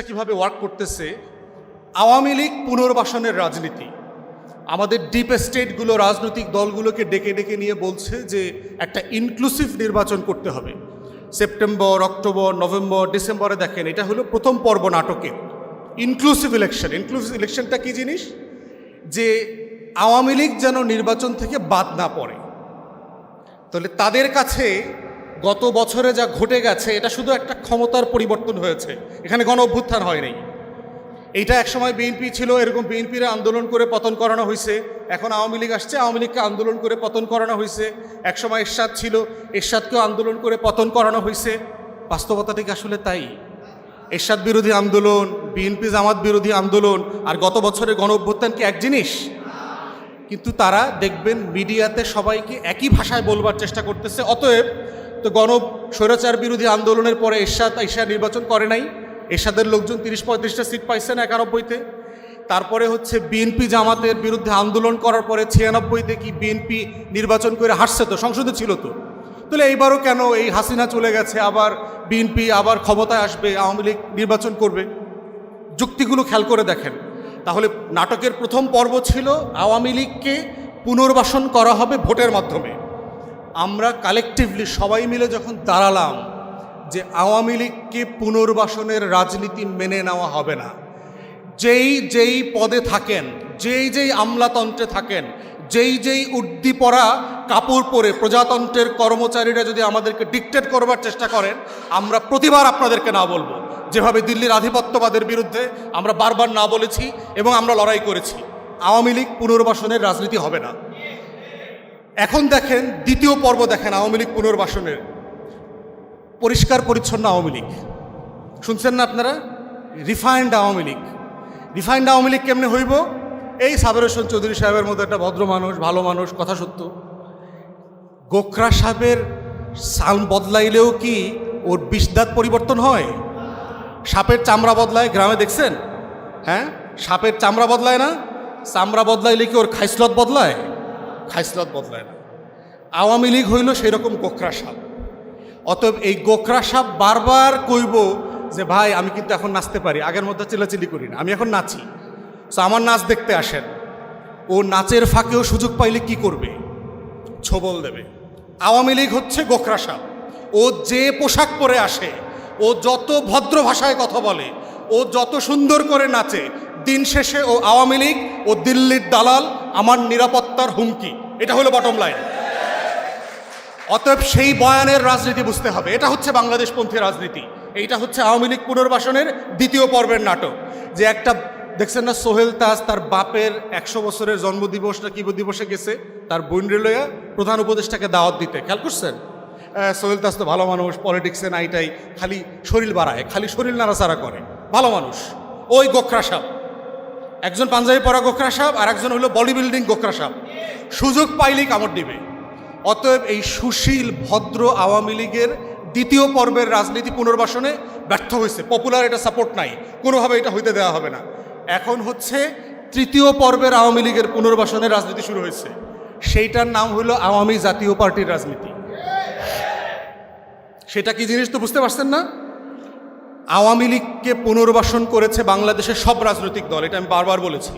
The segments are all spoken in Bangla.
কিভাবে ওয়ার্ক করতেছে। আওয়ামী লীগ পুনর্বাসনের রাজনীতি, আমাদের ডিপ স্টেটগুলো রাজনৈতিক দলগুলোকে ডেকে ডেকে নিয়ে বলছে যে একটা ইনক্লুসিভ নির্বাচন করতে হবে। সেপ্টেম্বর, অক্টোবর, নভেম্বর, ডিসেম্বরে দেখেন এটা হলো প্রথম পর্ব নাটকের ইনক্লুসিভ ইলেকশন। ইনক্লুসিভ ইলেকশনটা কী জিনিস? যে আওয়ামী লীগ যেন নির্বাচন থেকে বাদ না পড়ে। তাহলে তাদের কাছে গত বছরে যা ঘটে গেছে এটা শুধু একটা ক্ষমতার পরিবর্তন হয়েছে, এখানে গণ অভ্যুত্থান হয় নাই। এইটা একসময় বিএনপি ছিল, এরকম বিএনপির আন্দোলন করে পতন করানো হয়েছে। এখন আওয়ামী লীগ আসছে, আওয়ামী লীগকে আন্দোলন করে পতন করানো হয়েছে। একসময় এরশাদ ছিল, এরশাদকেও আন্দোলন করে পতন করানো হয়েছে। বাস্তবতাটা কি আসলে তাই? এরশাদ বিরোধী আন্দোলন, বিএনপি জামাত বিরোধী আন্দোলন আর গত বছরের গণ অভ্যুত্থান কি এক জিনিস? কিন্তু তারা দেখবেন মিডিয়াতে সবাইকে একই ভাষায় বলবার চেষ্টা করতেছে। অতএব তো স্বৈরাচার বিরোধী আন্দোলনের পরে এরশাদ নির্বাচন করে নাই, এরশাদের লোকজন 30-35টা সিট পাইছে না 91-তে। তারপরে হচ্ছে বিএনপি জামাতের বিরুদ্ধে আন্দোলন করার পরে 96-তে কি বিএনপি নির্বাচন করে হারছে, তো সংসদে ছিল তো। তাহলে এইবারও কেন এই হাসিনা চলে গেছে, আবার বিএনপি আবার ক্ষমতায় আসবে, আওয়ামী লীগ নির্বাচন করবে? যুক্তিগুলো খেয়াল করে দেখেন। তাহলে নাটকের প্রথম পর্ব ছিল আওয়ামী লীগকে পুনর্বাসন করা হবে ভোটের মাধ্যমে। আমরা কালেকটিভলি সবাই মিলে যখন দাঁড়ালাম যে আওয়ামী লীগকে পুনর্বাসনের রাজনীতি মেনে নেওয়া হবে না, যেই পদে থাকেন, যেই আমলাতন্ত্রে থাকেন, যেই উর্দিপরা কাপড় পরে প্রজাতন্ত্রের কর্মচারীরা যদি আমাদেরকে ডিকটেট করবার চেষ্টা করেন, আমরা প্রতিবার আপনাদেরকে না বলবো। যেভাবে দিল্লির আধিপত্যবাদের বিরুদ্ধে আমরা বারবার না বলেছি এবং আমরা লড়াই করেছি, আওয়ামী লীগ পুনর্বাসনের রাজনীতি হবে না। এখন দেখেন দ্বিতীয় পর্ব, দেখেন আওয়ামী লীগ পুনর্বাসনের। পরিষ্কার পরিচ্ছন্ন আওয়ামী লীগ শুনছেন না আপনারা? রিফাইন্ড আওয়ামী লীগ। রিফাইন্ড আওয়ামী লীগ কেমনে হইব? এই সাবের হোসেন চৌধুরী সাহেবের মতো একটা ভদ্র মানুষ, ভালো মানুষ, কথা সত্য। গোখরা সাহেবের সাল বদলাইলেও কি ওর বিষদাঁত পরিবর্তন হয়? সাপের চামড়া বদলায়, গ্রামে দেখছেন? হ্যাঁ, সাপের চামড়া বদলায় না? চামড়া বদলাইলে কি ওর খাইসলত বদলায়? খাইসলত বদলায় না। আওয়ামী লীগ হইল সেই রকম গোখরা সাপ। অতএব এই গোখরা সাপ বারবার কইব যে ভাই আমি কিন্তু এখন নাচতে পারি, আগের মধ্যে চিল্লাচিল্লি করি না, আমি এখন নাচি, তো আমার নাচ দেখতে আসেন। ও নাচের ফাঁকেও সুযোগ পাইলে কি করবে? ছোবল দেবে। আওয়ামী লীগ হচ্ছে গোখরা সাপ। ও যে পোশাক পরে আসে, ও যত ভদ্র ভাষায় কথা বলে, ও যত সুন্দর করে নাচে, দিন শেষে ও আওয়ামী লীগ, ও দিল্লির দালাল, আমার নিরাপত্তার হুমকি। এটা হলো বটম লাইন। অতএব সেই বয়ানের রাজনীতি বুঝতে হবে। এটা হচ্ছে বাংলাদেশপন্থী রাজনীতি। এইটা হচ্ছে আওয়ামী লীগ পুনর্বাসনের দ্বিতীয় পর্বের নাটক। যে একটা দেখছেন না, সোহেল তাজ তার বাপের 100 বছরের জন্মদিবস না কি দিবসে গেছে তার বোন রেলয়া প্রধান উপদেষ্টাকে দাওয়াত দিতে, খেয়াল করছেন? সোহেল তাজ তো ভালো মানুষ, পলিটিক্সে নাইটাই খালি শরীর বাড়ায়, খালি শরীর নাড়াচাড়া করে, ভালো মানুষ। ওই গোখরা সাপ, একজন পাঞ্জাবি পরা গোখরা সাপ আর একজন হলো বডি বিল্ডিং গোখরা সাপ, সুযোগ পাইলেই কামড় দিবে। অতএব এই সুশীল ভদ্র আওয়ামী লীগের দ্বিতীয় পর্বের রাজনীতি পুনর্বাসনে ব্যর্থ হয়েছে। পপুলার এটা সাপোর্ট নাই, কোনোভাবে এটা হইতে দেওয়া হবে না। এখন হচ্ছে তৃতীয় পর্বের আওয়ামী লীগের পুনর্বাসনের রাজনীতি শুরু হয়েছে। সেইটার নাম হলো আওয়ামী জাতীয় পার্টির রাজনীতি। সেটা কি জিনিস তো বুঝতে পারছেন না? আওয়ামী লীগকে পুনর্বাসন করেছে বাংলাদেশের সব রাজনৈতিক দল, এটা আমি বারবার বলেছি।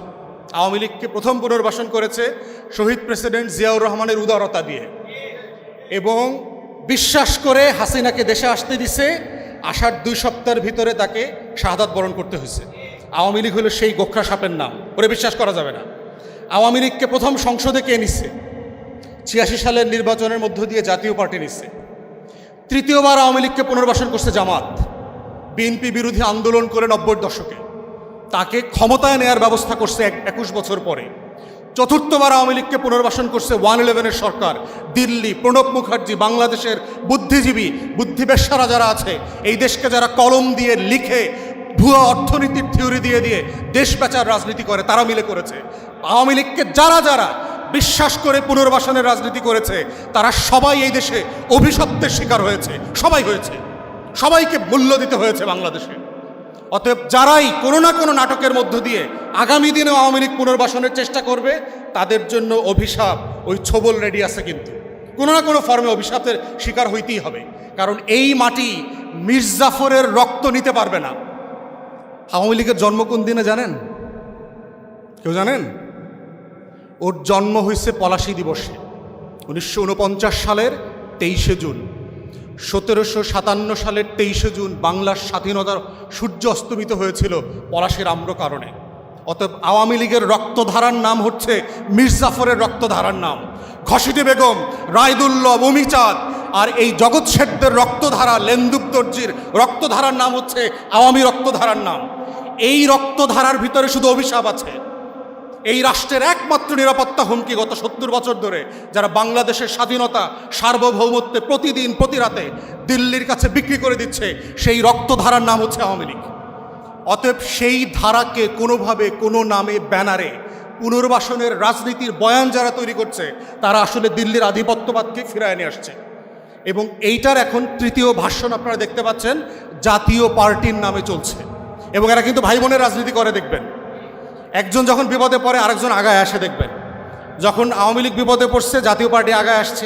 আওয়ামী লীগকে প্রথম পুনর্বাসন করেছে শহীদ প্রেসিডেন্ট জিয়াউর রহমানের উদারতা দিয়ে, এবং বিশ্বাস করে হাসিনাকে দেশে আসতে দিছে। আসার 2 সপ্তাহের ভিতরে তাকে শাহাদাত বরণ করতে হয়েছে। আওয়ামী লীগ হলো সেই গোখরা সাপের নাম, ওরে বিশ্বাস করা যাবে না। আওয়ামী লীগকে প্রথম সংসদে কে নিচ্ছে? 86 সালের নির্বাচনের মধ্য দিয়ে জাতীয় পার্টি নিচ্ছে। তৃতীয়বার আওয়ামী লীগকে পুনর্বাসন করছে জামাত, বিএনপি বিরোধী আন্দোলন করে 90-এর দশকে তাকে ক্ষমতায় নেয়ার ব্যবস্থা করছে 21 বছর পরে। চতুর্থবার আওয়ামী লীগকে পুনর্বাসন করছে 111-এর সরকার, দিল্লি, প্রণব মুখার্জি, বাংলাদেশের বুদ্ধিজীবী, বুদ্ধিবেশ্যারা যারা আছে, এই দেশকে যারা কলম দিয়ে লিখে ভুয়া অর্থনীতির থিওরি দিয়ে দিয়ে দেশ বেচার রাজনীতি করে, তারা মিলে করেছে। আওয়ামী লীগকে যারা বিশ্বাস করে পুনর্বাসনের রাজনীতি করেছে, তারা সবাই এই দেশে অভিশপ্তের শিকার হয়েছে, সবাই হয়েছে, সবাইকে মূল্য দিতে হয়েছে বাংলাদেশে। অতএব যারাই কোনো না কোনো নাটকের মধ্য দিয়ে আগামী দিনেও আওয়ামী লীগ পুনর্বাসনের চেষ্টা করবে, তাদের জন্য অভিশাপ ওই ছোবল রেডি আছে। কিন্তু কোনো না কোনো ফর্মে অভিশাপের শিকার হইতেই হবে, কারণ এই মাটি মির্জাফরের রক্ত নিতে পারবে না। আওয়ামী লীগের জন্ম কোন দিনে জানেন? কেউ জানেন? ওর জন্ম হয়েছে পলাশী দিবসে 1949 সালের 23শে জুন। 1757 সালের 23শে জুন বাংলার স্বাধীনতার সূর্য অস্তমিত হয়েছিল পলাশীর আম্র কারণে। অতএব আওয়ামী লীগের রক্তধারার নাম হচ্ছে মীর জাফরের রক্তধারার নাম, ঘসিটি বেগম, রায়দুল্লভ, অমিচাঁদ আর এই জগৎ শেঠদের রক্তধারা, লেন্দুব দর্জির রক্তধারার নাম হচ্ছে আওয়ামী রক্তধারার নাম। এই রক্তধারার ভিতরে শুধু অভিশাপ আছে। এই রাষ্ট্রের একমাত্র নিরাপত্তা হুমকি গত 70 বছর ধরে যারা বাংলাদেশের স্বাধীনতা সার্বভৌমত্বে প্রতিদিন প্রতি রাতে দিল্লির কাছে বিক্রি করে দিচ্ছে, সেই রক্তধারার নাম হচ্ছে আওয়ামী লীগ। অতএব সেই ধারাকে কোনোভাবে কোনো নামে ব্যানারে পুনর্বাসনের রাজনীতির বয়ান যারা তৈরি করছে তারা আসলে দিল্লির আধিপত্যবাদকে ফিরায় নিয়ে আসছে। এবং এইটার এখন তৃতীয় ভাষণ আপনারা দেখতে পাচ্ছেন জাতীয় পার্টির নামে চলছে। এবং এরা কিন্তু ভাই বোনের রাজনীতি করে, দেখবেন একজন যখন বিপদে পড়ে আরেকজন আগায় আসে। দেখবেন যখন আওয়ামী লীগ বিপদে পড়ছে জাতীয় পার্টি আগায় আসছে।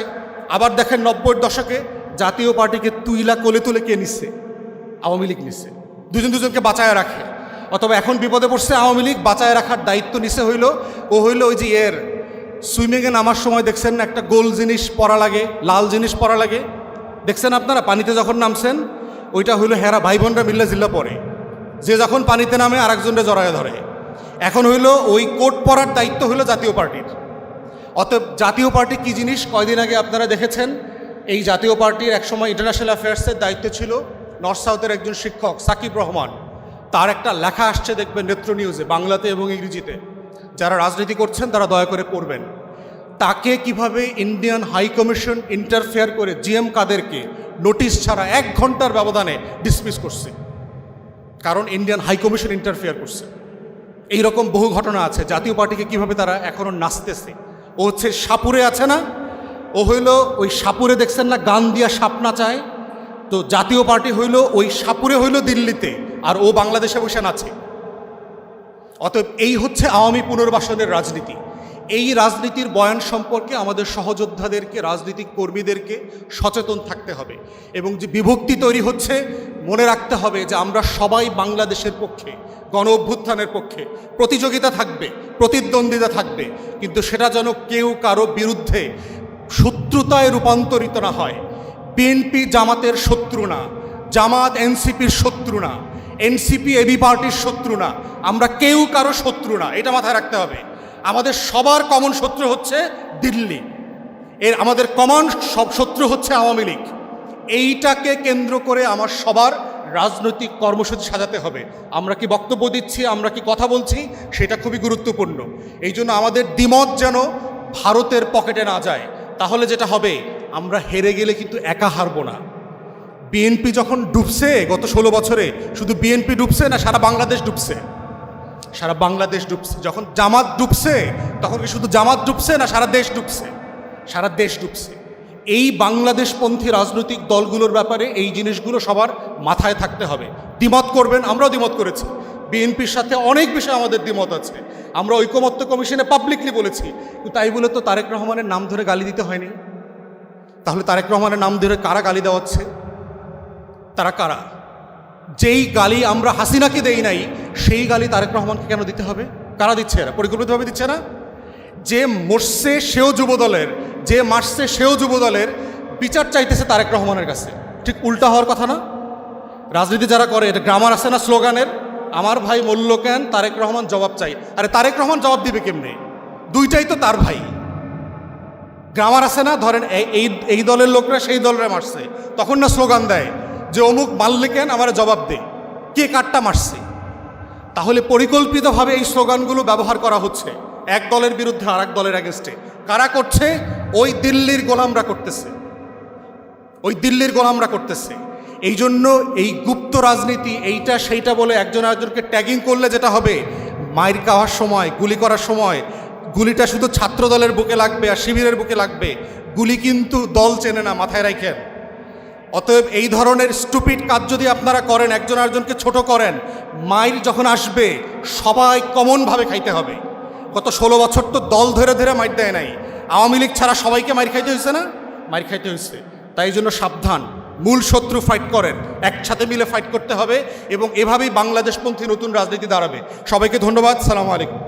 আবার দেখেন 90-এর দশকে জাতীয় পার্টিকে তুইলা কোলে তুলে কে নিচ্ছে? আওয়ামী লীগ নিচ্ছে, দুজনকে বাঁচায় রাখে। অথবা এখন বিপদে পড়ছে আওয়ামী লীগ, বাঁচায় রাখার দায়িত্ব নিছে হইল ওই যে সুইমিংয়ে নামার সময় দেখছেন না একটা গোল জিনিস পরা লাগে, লাল জিনিস পরা লাগে, দেখছেন আপনারা পানিতে যখন নামছেন? ওইটা হইল হেরা ভাই বোনরা মিল্লা জিল্লা পরে, যে যখন পানিতে নামে আরেকজনকে জড়ায় ধরে। এখন হইল ওই কোট পরার দায়িত্ব হইল জাতীয় পার্টির। অতএব জাতীয় পার্টি কি জিনিস কয়দিন আগে আপনারা দেখেছেন। এই জাতীয় পার্টির একসময় ইন্টারন্যাশনাল অ্যাফেয়ার্সের দায়িত্ব ছিল নর্থ সাউথের একজন শিক্ষক সাকিব রহমান। তার একটা লেখা আসছে দেখবেন নেত্র নিউজে, বাংলাতে এবং ইংরেজিতে। যারা রাজনীতি করছেন তারা দয়া করে পড়বেন। তাকে কিভাবে ইন্ডিয়ান হাই কমিশন ইন্টারফেয়ার করে জিএম কাদেরকে নোটিশ ছাড়া 1 ঘন্টার ব্যবধানে ডিসমিস করছে, কারণ ইন্ডিয়ান হাই কমিশন ইন্টারফেয়ার করছে। এইরকম বহু ঘটনা আছে। জাতীয় পার্টিকে কিভাবে তারা এখনও নাচতেছে। ও হচ্ছে সাপুরে আছে না, ও হইল ওই সাপুরে দেখছেন না গান দিয়া সাপ নাচায়, তো জাতীয় পার্টি হইল ওই সাপুরে হইল দিল্লিতে, আর ও বাংলাদেশে বসে নাচে। অতএব এই হচ্ছে আওয়ামী পুনর্বাসনের রাজনীতি। এই রাজনীতির বয়ান সম্পর্কে আমাদের সহযোদ্ধাদেরকে, রাজনৈতিক কর্মীদেরকে সচেতন থাকতে হবে। এবং যে বিভক্তি তৈরি হচ্ছে মনে রাখতে হবে যে আমরা সবাই বাংলাদেশের পক্ষে, গণ অভ্যুত্থানের পক্ষে। প্রতিযোগিতা থাকবে, প্রতিদ্বন্দ্বিতা থাকবে, কিন্তু সেটা যেন কেউ কারো বিরুদ্ধে শত্রুতায় রূপান্তরিত না হয়। বিএনপি জামাতের শত্রু না, জামাত এনসিপির শত্রু না, এনসিপি এবি পার্টির শত্রু না, আমরা কেউ কারো শত্রু না, এটা মাথায় রাখতে হবে। আমাদের সবার কমন শত্রু হচ্ছে দিল্লি, আমাদের কমন সব শত্রু হচ্ছে আওয়ামী লীগ। এইটাকে কেন্দ্র করে আমার সবার রাজনৈতিক কর্মসূচি সাজাতে হবে। আমরা কি বক্তব্য দিচ্ছি, আমরা কি কথা বলছি, সেটা খুবই গুরুত্বপূর্ণ। এই জন্য আমাদের দ্বিমত যেন ভারতের পকেটে না যায়। তাহলে যেটা হবে, আমরা হেরে গেলে কিন্তু একা হারবো না। বিএনপি যখন ডুবছে গত 16 বছরে, শুধু বিএনপি ডুবছে না, সারা বাংলাদেশ ডুবছে, সারা বাংলাদেশ ডুবছে। যখন জামাত ডুবছে তখন কি শুধু জামাত ডুবছে না, সারা দেশ ডুবছে, সারা দেশ ডুবছে। এই বাংলাদেশপন্থী রাজনৈতিক দলগুলোর ব্যাপারে এই জিনিসগুলো সবার মাথায় থাকতে হবে। দ্বিমত করবেন, আমরাও দ্বিমত করেছি, বিএনপির সাথে অনেক বিষয়ে আমাদের দ্বিমত আছে। আমরা ঐকমত্য কমিশনে পাবলিকলি বলেছি, কিন্তু তাই বলে তো তারেক রহমানের নাম ধরে গালি দিতে হয়নি। তাহলে তারেক রহমানের নাম ধরে কারা গালি দেওয়াচ্ছে? তারা কারা? যেই গালি আমরা হাসিনাকে দেই নাই, সেই গালি তারেক রহমানকে কেন দিতে হবে? কারা দিচ্ছে? এরা পরিকল্পিতভাবে দিচ্ছে না? যে মরছে সেও যুবদলের, যে মারছে সেও যুবদলের, বিচার চাইতেছে তারেক রহমানের কাছে। ঠিক উল্টা হওয়ার কথা না? রাজনীতি যারা করে, এটা গ্রামার আছে না স্লোগানের, আমার ভাই মূল্য কেন, তারেক রহমান জবাব চাই। আরে তারেক রহমান জবাব দিবে কেমনে? দুইটাই তো তার ভাই। গ্রামার আছে না, ধরেন এই দলের লোকরা সেই দলরে মারছে, তখন না স্লোগান দেয় যে অমুক মারলে কেন, আমার জবাব দে, কে কারটা মারছে। তাহলে পরিকল্পিতভাবে এই স্লোগানগুলো ব্যবহার করা হচ্ছে এক দলের বিরুদ্ধে আর এক দলের এগেনস্টে। কারা করছে? ওই দিল্লির গোলামরা করতেছে, ওই দিল্লির গোলামরা করতেছে। এই জন্য এই গুপ্ত রাজনীতি, এইটা সেইটা বলে একজন আরেকজনকে ট্যাগিং করলে যেটা হবে, মাইর খাওয়ার সময়, গুলি করার সময় গুলিটা শুধু ছাত্র দলের বুকে লাগবে আর শিবিরের বুকে লাগবে, গুলি কিন্তু দল চেনে না, মাথায় রাখেন। অতএব এই ধরনের স্টুপিড কাজ যদি আপনারা করেন, একজন আরেকজনকে ছোট করেন, মাইর যখন আসবে সবাই কমনভাবে খাইতে হবে। গত 16 বছর তো দল ধরে ধরে মাইর দেয় নাই, আওয়ামী লীগ ছাড়া সবাইকে মাইর খাইতে হয়েছে না? মাইর খাইতে হয়েছে। তাই জন্য সাবধান, মূল শত্রু ফাইট করেন, একসাথে মিলে ফাইট করতে হবে এবং এভাবেই বাংলাদেশপন্থী নতুন রাজনীতি দাঁড়াবে। সবাইকে ধন্যবাদ। সালামু আলাইকুম।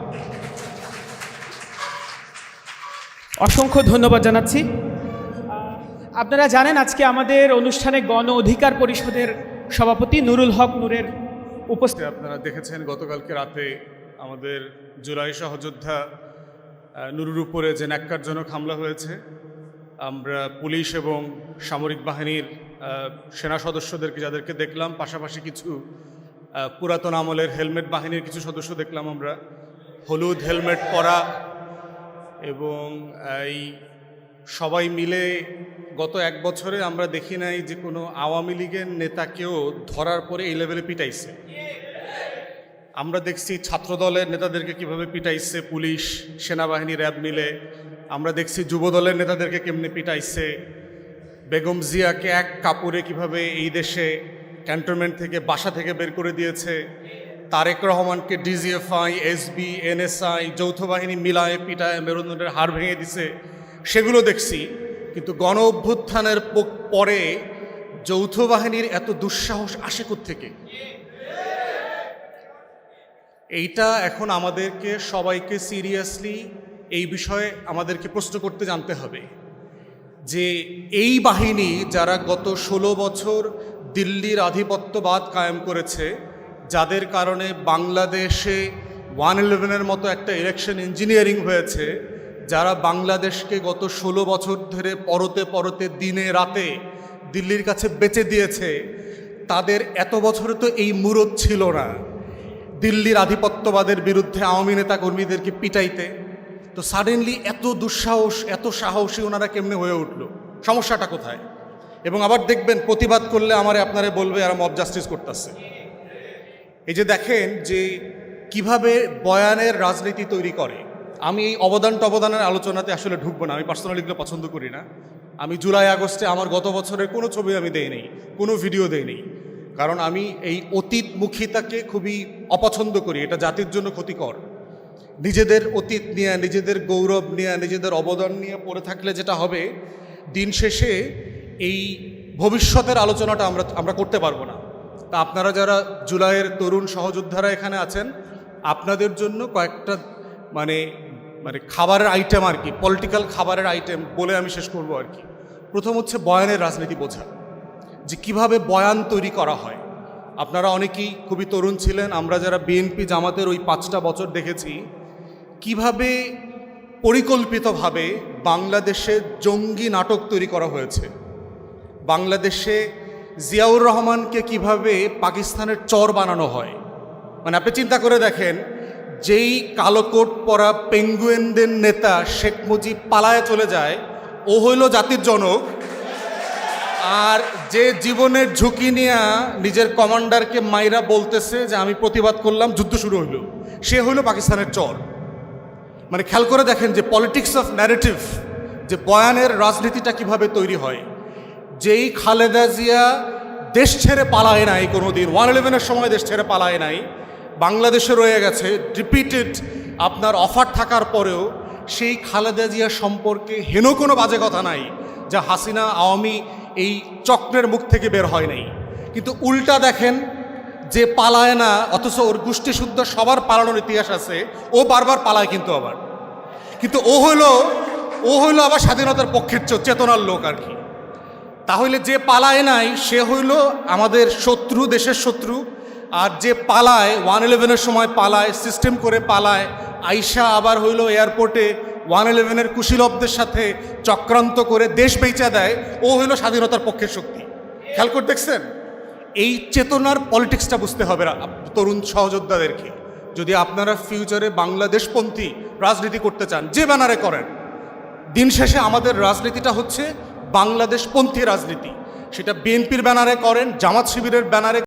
অসংখ্য ধন্যবাদ জানাচ্ছি। আপনারা জানেন আজকে আমাদের অনুষ্ঠানে গণ অধিকার পরিষদের সভাপতি নুরুল হক নূরের উপস্থিত। আপনারা দেখেছেন গতকালকে রাতে আমাদের জুলাই সহযোদ্ধা নুরুর উপরে যে ন্যাক্কারজনক হামলা হয়েছে, আমরা পুলিশ এবং সামরিক বাহিনীর সেনা সদস্যদেরকে যাদেরকে দেখলাম, পাশাপাশি কিছু পুরাতন আমলের হেলমেট বাহিনীর কিছু সদস্য দেখলাম আমরা, হলুদ হেলমেট পরা, এবং এই সবাই মিলে গত এক বছরে আমরা দেখি নাই যে কোনো আওয়ামী লীগের নেতাকেও ধরার পরে এই লেভেলে পিটাইছে। আমরা দেখছি ছাত্রদলের নেতাদেরকে কিভাবে পিটাইছে পুলিশ, সেনাবাহিনী, র্যাব মিলে। আমরা দেখছি যুবদলের নেতাদেরকে কেমনে পিটাইছে। বেগম জিয়াকে এক কাপড়ে কিভাবে এই দেশে ক্যান্টনমেন্ট থেকে, বাসা থেকে বের করে দিয়েছে। তারেক রহমানকে ডিজিএফআই, এসবি, এনএসআই, যৌথ বাহিনী মিলায় পিটায় মেরুদণ্ডের হাড় ভেঙে দিছে, সেগুলো দেখছি। কিন্তু গণ অভ্যুত্থানের পরে যৌথ বাহিনীর এত দুঃসাহস আসে কোত্থেকে? এইটা এখন আমাদেরকে সবাইকে সিরিয়াসলি এই বিষয়ে আমাদেরকে প্রশ্ন করতে জানতে হবে যে এই বাহিনী যারা গত 16 বছর দিল্লির আধিপত্যবাদ কায়েম করেছে, যাদের কারণে বাংলাদেশে 111-এর মতো একটা ইলেকশন ইঞ্জিনিয়ারিং হয়েছে, যারা বাংলাদেশকে গত 16 বছর ধরে পরতে পরতে দিনে রাতে দিল্লির কাছে বেচে দিয়েছে, তাদের এত বছরে তো এই মুরত ছিল না দিল্লির আধিপত্যবাদের বিরুদ্ধে আওয়ামী নেতা কর্মীদেরকে পিটাইতে। তো সাডেনলি এত দুঃসাহস, এত সাহসী ওনারা কেমনে হয়ে উঠলো? সমস্যাটা কোথায়? এবং আবার দেখবেন প্রতিবাদ করলে আমারে আপনারে বলবে আর মব জাস্টিস করতেছে। এই যে দেখেন যে কিভাবে বয়ানের রাজনীতি তৈরি করে। আমি এই অবদানের আলোচনাতে আসলে ঢুকবো না, আমি পার্সোনালি এগুলো পছন্দ করি না। আমি জুলাই আগস্টে আমার গত বছরের কোনো ছবি আমি দেইনি, কোনো ভিডিও দেইনি, কারণ আমি এই অতীতমুখিতাকে খুবই অপছন্দ করি। এটা জাতির জন্য ক্ষতিকর। নিজেদের অতীত নিয়ে, নিজেদের গৌরব নিয়ে, নিজেদের অবদান নিয়ে পড়ে থাকলে যেটা হবে, দিন শেষে এই ভবিষ্যতের আলোচনাটা আমরা করতে পারবো না। তা আপনারা যারা জুলাইয়ের তরুণ সহযোদ্ধারা এখানে আছেন, আপনাদের জন্য কয়েকটা মানে খাবারের আইটেম আর কি, পলিটিক্যাল খাবারের আইটেম বলে আমি শেষ করবো আর কি। প্রথম হচ্ছে বয়ানের রাজনীতি বোঝা, যে কিভাবে বয়ান তৈরি করা হয়। আপনারা অনেকেই খুবই তরুণ ছিলেন, আমরা যারা বিএনপি জামাতের ওই 5টা বছর দেখেছি কিভাবে পরিকল্পিতভাবে বাংলাদেশে জঙ্গি নাটক তৈরি করা হয়েছে। বাংলাদেশে জিয়াউর রহমানকে কিভাবে পাকিস্তানের চর বানানো হয়। মানে আপনি চিন্তা করে দেখেন, যেই কালোকোট পরা পেঙ্গুয়েনদের নেতা শেখ মুজিব পালায় চলে যায়, ও হইল জাতির জনক। আর যে জীবনের ঝুঁকি নিয়ে নিজের কমান্ডারকে মাইরা বলতেছে যে আমি প্রতিবাদ করলাম, যুদ্ধ শুরু হইল, সে হইল পাকিস্তানের চর। মানে খেয়াল করে দেখেন যে পলিটিক্স অফ ন্যারেটিভ, যে বয়ানের রাজনীতিটা কিভাবে তৈরি হয়। যেই খালেদা জিয়া দেশ ছেড়ে পালায় নাই কোনোদিন, 111-এর সময় দেশ ছেড়ে পালায় নাই, বাংলাদেশে রয়ে গেছে, রিপিটেড আপনার অফার থাকার পরেও সেই খালেদা জিয়া সম্পর্কে হেন কোনো বাজে কথা নাই যা হাসিনা আওয়ামী এই চক্রের মুখ থেকে বের হয় নাই। কিন্তু উল্টা দেখেন, যে পালায় না অথচ ওর গোষ্ঠীশুদ্ধ সবার পালানোর ইতিহাস আছে, ও বারবার পালায় কিন্তু ও হইল আবার স্বাধীনতার পক্ষের চেতনার লোক আর কি। তাহলে যে পালায় নাই সে হইল আমাদের শত্রু, দেশের শত্রু। আর যে পালায় 111-এর সময় পালায়, সিস্টেম করে পালায়, আইসা আবার হইল এয়ারপোর্টে 111-এর কুশীলবদের সাথে চক্রান্ত করে দেশ বেচা দেয়, ও হইল স্বাধীনতার পক্ষের শক্তি। খেয়াল করে দেখছেন? এই চেতনার পলিটিক্সটা বুঝতে হবে তরুণ সহযোদ্ধাদেরকে। যদি আপনারা ফিউচারে বাংলাদেশপন্থী রাজনীতি করতে চান, যে ব্যানারে করেন, দিন শেষে আমাদের রাজনীতিটা হচ্ছে বাংলাদেশপন্থী রাজনীতি। সেটা বিএনপির ব্যানারে করেন, জামাত শিবিরের ব্যানারে